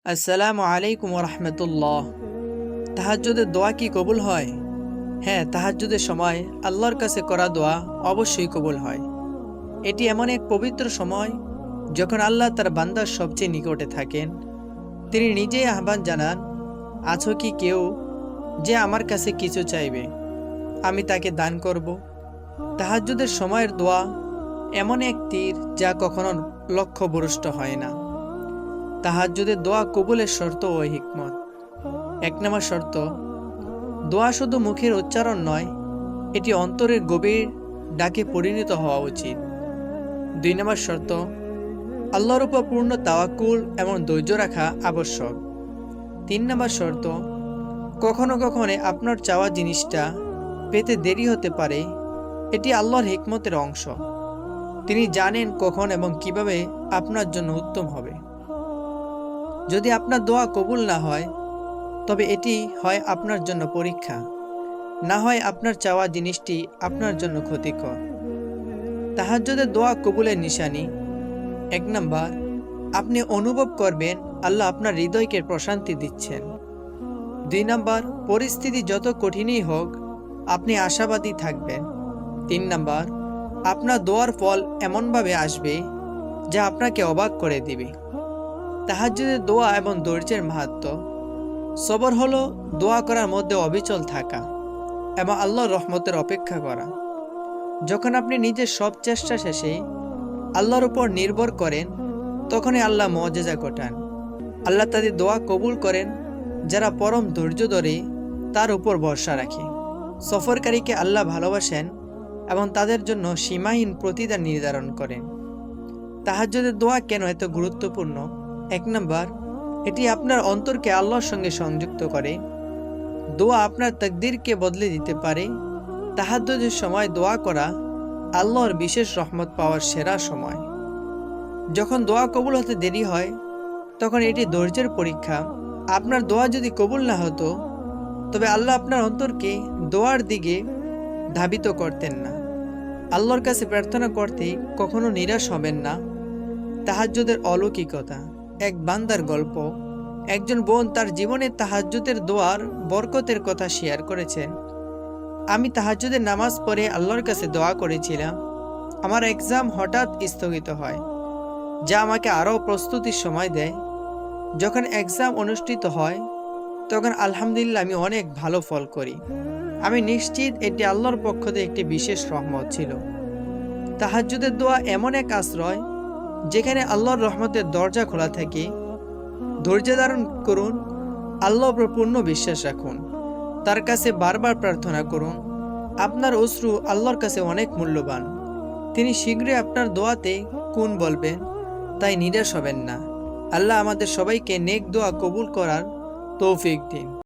আসসালামু আলাইকুম রহমতুল্লাহ। তাহাজ্জুদের দোয়া কি কবুল হয়? হ্যাঁ, তাহাজ্জুদের সময় আল্লাহর কাছে করা দোয়া অবশ্যই কবুল হয়। এটি এমন এক পবিত্র সময় যখন আল্লাহ তার বান্দার সবচেয়ে নিকটে থাকেন। তিনি নিজেই আহ্বান জানান, আছো কি কেউ যে আমার কাছে কিছু চাইবে, আমি তাকে দান করব। তাহাজ্জুদের সময়ের দোয়া এমন এক তীর যা কখনো লক্ষ্যভ্রষ্ট হয় না। তাহাজ্জুদের দোয়া কবুলের শর্ত ও হিকমত। 1 নম্বর শর্ত, দোয়া শুধু মুখের উচ্চারণ নয়, এটি অন্তরের গভীর ডাকে পরিণত হওয়া উচিত। 2 নম্বর শর্ত, আল্লাহর উপর পূর্ণ তাওয়াক্কুল এবং ধৈর্য রাখা আবশ্যক। 3 নম্বর শর্ত, কখনো কখনো আপনার চাওয়া জিনিসটা পেতে দেরি হতে পারে, এটি আল্লাহর হিকমতের অংশ। তিনি জানেন কখন এবং কিভাবে আপনার জন্য উত্তম হবে। যদি আপনার দোয়া কবুল না হয়, তবে এটি হয় আপনার জন্য পরীক্ষা, না হয় আপনার চাওয়া জিনিসটি আপনার জন্য ক্ষতিকর। তাহাজ্জুদের দোয়া কবুলের নিশানি। 1 নম্বর, আপনি অনুভব করবেন আল্লাহ আপনার হৃদয়কে প্রশান্তি দিচ্ছেন। 2 নম্বর, পরিস্থিতি যত কঠিনই হোক আপনি আশাবাদী থাকবেন। 3 নম্বর, আপনার দোয়ার ফল এমনভাবে আসবে যা আপনাকে অবাক করে দিবে। তাহাজ্জুদের দোয়া এবং ধৈর্যের মাহাত্ম্য। সবর হলো দোয়া করার মধ্যে অবিচল থাকা এবং আল্লাহর রহমতের অপেক্ষা করা। যখন আপনি নিজের সব চেষ্টা শেষে আল্লাহর উপর নির্ভর করেন, তখনই আল্লাহ মুআজিজা ঘটান। আল্লাহ তাদের দোয়া কবুল করেন যারা পরম ধৈর্য ধরে তার উপর ভরসা রাখে। সফরকারীকে আল্লাহ ভালোবাসেন এবং তাদের জন্য সীমাহীন প্রতিদান নির্ধারণ করেন। তাহাজ্জুদের দোয়া কেন এত গুরুত্বপূর্ণ? 1 নম্বর, এটি আপনার অন্তরকে আল্লাহর সঙ্গে সংযুক্ত করে। দোয়া আপনার তাকদীরকে বদলে দিতে পারে। তাহাজ্জুদের সময় দোয়া করা আল্লাহর বিশেষ রহমত পাওয়ার সেরা সময়। যখন দোয়া কবুল হতে দেরি হয়, তখন এটি ধৈর্যের পরীক্ষা। আপনার দোয়া যদি কবুল না হতো, তবে আল্লাহ আপনার অন্তরকে দোয়ার দিকে ধাবিত করতেন না। আল্লাহর কাছে প্রার্থনা করতে কখনো নিরাশ হবেন না। তাহাজ্জুদের অলৌকিকতা। এক বান্দার গল্প। একজন বোন তার জীবনে তাহাজ্জুদের দোয়ার বরকতের কথা শেয়ার করেছেন। আমি তাহাজ্জুদের নামাজ পড়ে আল্লাহর কাছে দোয়া করেছিলাম। আমার এক্সাম হঠাৎ স্থগিত হয়, যা আমাকে আরও প্রস্তুতির সময় দেয়। যখন এক্সাম অনুষ্ঠিত হয়, তখন আলহামদুলিল্লাহ আমি অনেক ভালো ফল করি। আমি নিশ্চিত এটি আল্লাহর পক্ষ থেকে একটি বিশেষ রহমত ছিল। তাহাজ্জুদের দোয়া এমন এক আশ্রয় যেখানে আল্লাহর রহমতের দরজা খোলা থাকে। ধৈর্য ধারণ করুন, আল্লাহর উপর পূর্ণ বিশ্বাস রাখুন, তার কাছে বারবার প্রার্থনা করুন। আপনার অশ্রু আল্লাহর কাছে অনেক মূল্যবান। তিনি শীঘ্রই আপনার দোয়াতে কুন বলবেন, তাই নিরাশ হবেন না। আল্লাহ আমাদের সবাইকে নেক দোয়া কবুল করার তৌফিক দিন।